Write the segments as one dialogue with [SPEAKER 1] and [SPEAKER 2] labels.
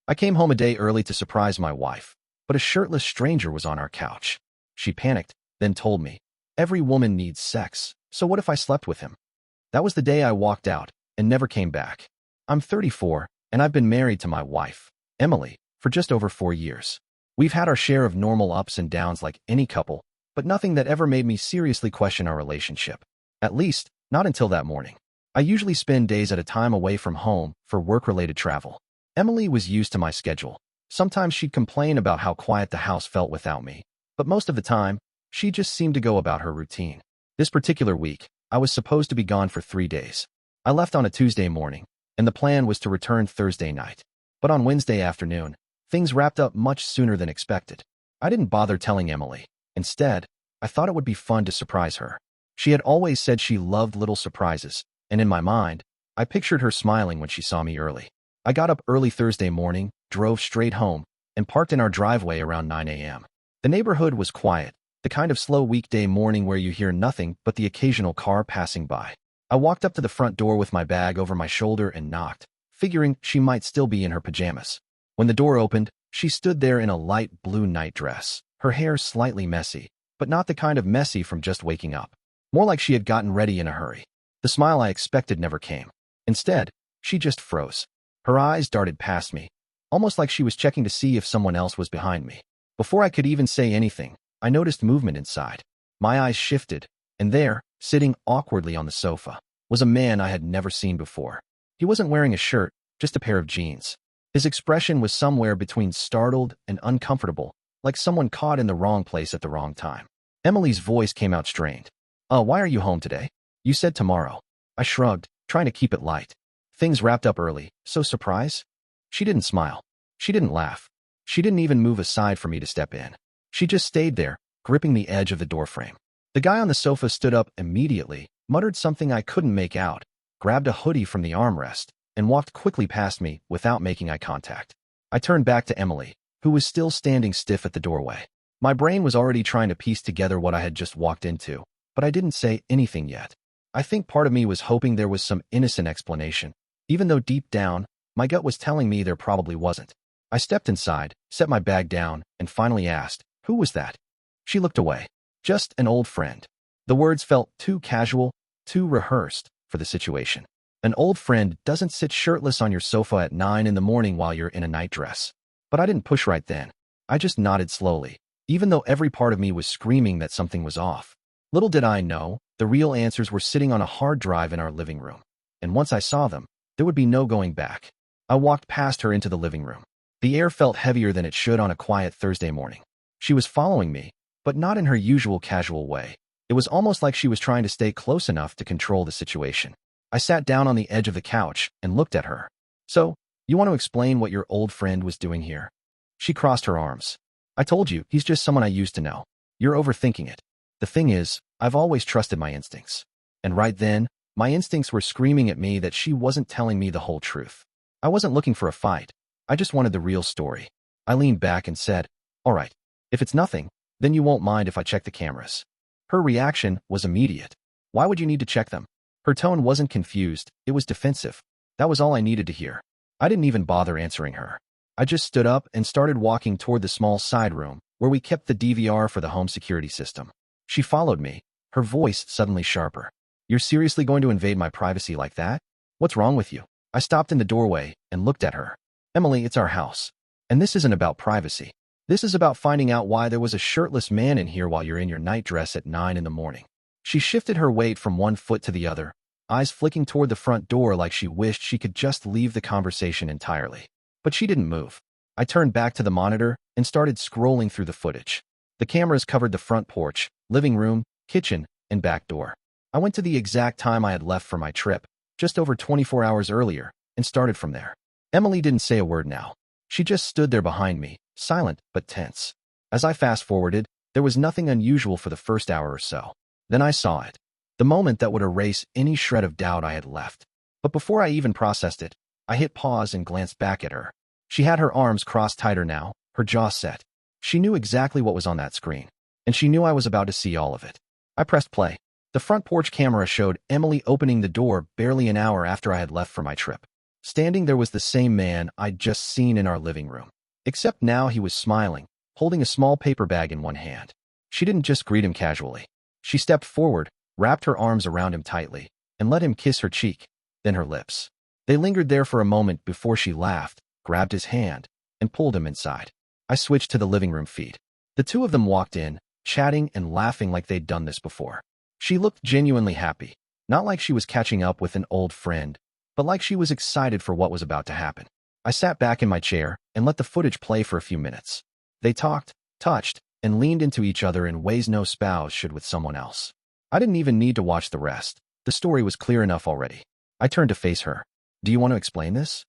[SPEAKER 1] I came home a day early to surprise my wife, but a shirtless stranger was on our couch. She panicked, then told me, "Every woman needs sex, so what if I slept with him?" That was the day I walked out and never came back. I'm 34, and I've been married to my wife, Emily, for just over 4 years. We've had our share of normal ups and downs like any couple, but nothing that ever made me seriously question our relationship. At least, not until that morning. I usually spend days at a time away from home for work-related travel. Emily was used to my schedule. Sometimes she'd complain about how quiet the house felt without me, but most of the time, she just seemed to go about her routine. This particular week, I was supposed to be gone for 3 days. I left on a Tuesday morning, and the plan was to return Thursday night. But on Wednesday afternoon, things wrapped up much sooner than expected. I didn't bother telling Emily. Instead, I thought it would be fun to surprise her. She had always said she loved little surprises, and in my mind, I pictured her smiling when she saw me early. I got up early Thursday morning, drove straight home, and parked in our driveway around 9 a.m. The neighborhood was quiet, the kind of slow weekday morning where you hear nothing but the occasional car passing by. I walked up to the front door with my bag over my shoulder and knocked, figuring she might still be in her pajamas. When the door opened, she stood there in a light blue night dress, her hair slightly messy, but not the kind of messy from just waking up. More like she had gotten ready in a hurry. The smile I expected never came. Instead, she just froze. Her eyes darted past me, almost like she was checking to see if someone else was behind me. Before I could even say anything, I noticed movement inside. My eyes shifted, and there, sitting awkwardly on the sofa, was a man I had never seen before. He wasn't wearing a shirt, just a pair of jeans. His expression was somewhere between startled and uncomfortable, like someone caught in the wrong place at the wrong time. Emily's voice came out strained. Why are you home today? You said tomorrow." I shrugged, trying to keep it light. "Things wrapped up early, so surprise?" She didn't smile. She didn't laugh. She didn't even move aside for me to step in. She just stayed there, gripping the edge of the doorframe. The guy on the sofa stood up immediately, muttered something I couldn't make out, grabbed a hoodie from the armrest, and walked quickly past me without making eye contact. I turned back to Emily, who was still standing stiff at the doorway. My brain was already trying to piece together what I had just walked into, but I didn't say anything yet. I think part of me was hoping there was some innocent explanation, even though deep down, my gut was telling me there probably wasn't. I stepped inside, set my bag down, and finally asked, "Who was that?" She looked away. "Just an old friend." The words felt too casual, too rehearsed for the situation. An old friend doesn't sit shirtless on your sofa at 9 in the morning while you're in a nightdress. But I didn't push right then. I just nodded slowly, even though every part of me was screaming that something was off. Little did I know, the real answers were sitting on a hard drive in our living room. And once I saw them, there would be no going back. I walked past her into the living room. The air felt heavier than it should on a quiet Thursday morning. She was following me, but not in her usual casual way. It was almost like she was trying to stay close enough to control the situation. I sat down on the edge of the couch and looked at her. "So, you want to explain what your old friend was doing here?" She crossed her arms. "I told you, he's just someone I used to know. You're overthinking it. The thing is, I've always trusted my instincts." And right then, my instincts were screaming at me that she wasn't telling me the whole truth. I wasn't looking for a fight. I just wanted the real story. I leaned back and said, "All right, if it's nothing, then you won't mind if I check the cameras." Her reaction was immediate. "Why would you need to check them?" Her tone wasn't confused, it was defensive. That was all I needed to hear. I didn't even bother answering her. I just stood up and started walking toward the small side room where we kept the DVR for the home security system. She followed me, her voice suddenly sharper. "You're seriously going to invade my privacy like that? What's wrong with you?" I stopped in the doorway and looked at her. "Emily, it's our house. And this isn't about privacy. This is about finding out why there was a shirtless man in here while you're in your nightdress at 9 in the morning." She shifted her weight from one foot to the other, eyes flicking toward the front door like she wished she could just leave the conversation entirely. But she didn't move. I turned back to the monitor and started scrolling through the footage. The cameras covered the front porch, living room, kitchen, and back door. I went to the exact time I had left for my trip, just over 24 hours earlier, and started from there. Emily didn't say a word now. She just stood there behind me, silent but tense. As I fast-forwarded, there was nothing unusual for the first hour or so. Then I saw it. The moment that would erase any shred of doubt I had left. But before I even processed it, I hit pause and glanced back at her. She had her arms crossed tighter now, her jaw set. She knew exactly what was on that screen, and she knew I was about to see all of it. I pressed play. The front porch camera showed Emily opening the door barely an hour after I had left for my trip. Standing there was the same man I'd just seen in our living room. Except now he was smiling, holding a small paper bag in one hand. She didn't just greet him casually. She stepped forward, wrapped her arms around him tightly, and let him kiss her cheek, then her lips. They lingered there for a moment before she laughed, grabbed his hand, and pulled him inside. I switched to the living room feed. The two of them walked in, chatting and laughing like they'd done this before. She looked genuinely happy, not like she was catching up with an old friend, but like she was excited for what was about to happen. I sat back in my chair and let the footage play for a few minutes. They talked, touched, and leaned into each other in ways no spouse should with someone else. I didn't even need to watch the rest. The story was clear enough already. I turned to face her. Do you want to explain this?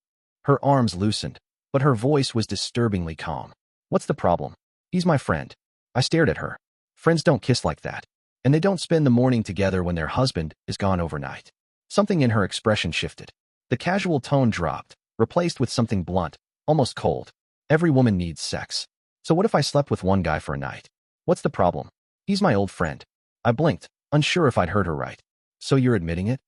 [SPEAKER 1] Her arms loosened, but her voice was disturbingly calm. What's the problem? He's my friend. I stared at her. Friends don't kiss like that. And they don't spend the morning together when their husband is gone overnight. Something in her expression shifted. The casual tone dropped, replaced with something blunt, almost cold. Every woman needs sex. So what if I slept with one guy for a night? What's the problem? He's my old friend. I blinked, unsure if I'd heard her right. So you're admitting it?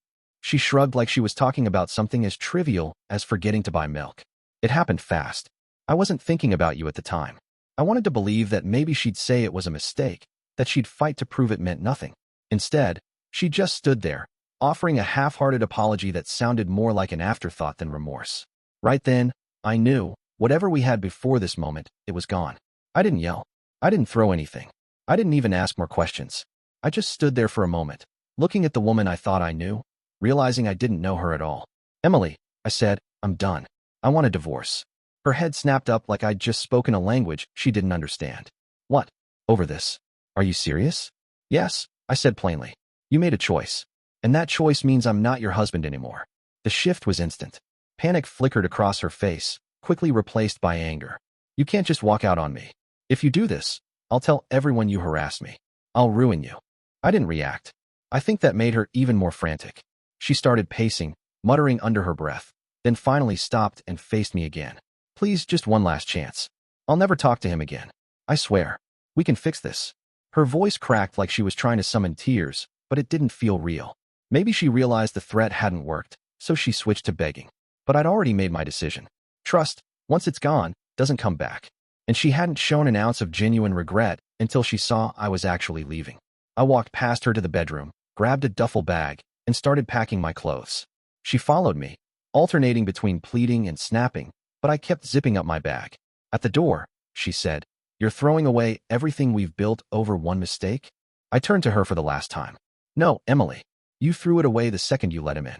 [SPEAKER 1] She shrugged like she was talking about something as trivial as forgetting to buy milk. It happened fast. I wasn't thinking about you at the time. I wanted to believe that maybe she'd say it was a mistake, that she'd fight to prove it meant nothing. Instead, she just stood there, offering a half-hearted apology that sounded more like an afterthought than remorse. Right then, I knew, whatever we had before this moment, it was gone. I didn't yell. I didn't throw anything. I didn't even ask more questions. I just stood there for a moment, looking at the woman I thought I knew, realizing I didn't know her at all. Emily, I said, I'm done. I want a divorce. Her head snapped up like I'd just spoken a language she didn't understand. What? Over this? Are you serious? Yes, I said plainly. You made a choice. And that choice means I'm not your husband anymore. The shift was instant. Panic flickered across her face, quickly replaced by anger. You can't just walk out on me. If you do this, I'll tell everyone you harassed me. I'll ruin you. I didn't react. I think that made her even more frantic. She started pacing, muttering under her breath, then finally stopped and faced me again. Please, just one last chance. I'll never talk to him again. I swear. We can fix this. Her voice cracked like she was trying to summon tears, but it didn't feel real. Maybe she realized the threat hadn't worked, so she switched to begging. But I'd already made my decision. Trust, once it's gone, doesn't come back. And she hadn't shown an ounce of genuine regret until she saw I was actually leaving. I walked past her to the bedroom, grabbed a duffel bag, and started packing my clothes. She followed me, alternating between pleading and snapping, but I kept zipping up my bag. At the door, she said, You're throwing away everything we've built over one mistake? I turned to her for the last time. No, Emily. You threw it away the second you let him in.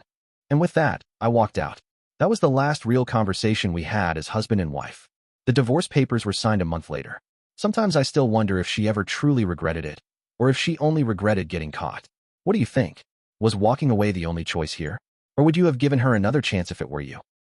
[SPEAKER 1] And with that, I walked out. That was the last real conversation we had as husband and wife. The divorce papers were signed a month later. Sometimes I still wonder if she ever truly regretted it, or if she only regretted getting caught. What do you think? Was walking away the only choice here? Or would you have given her another chance if it were you?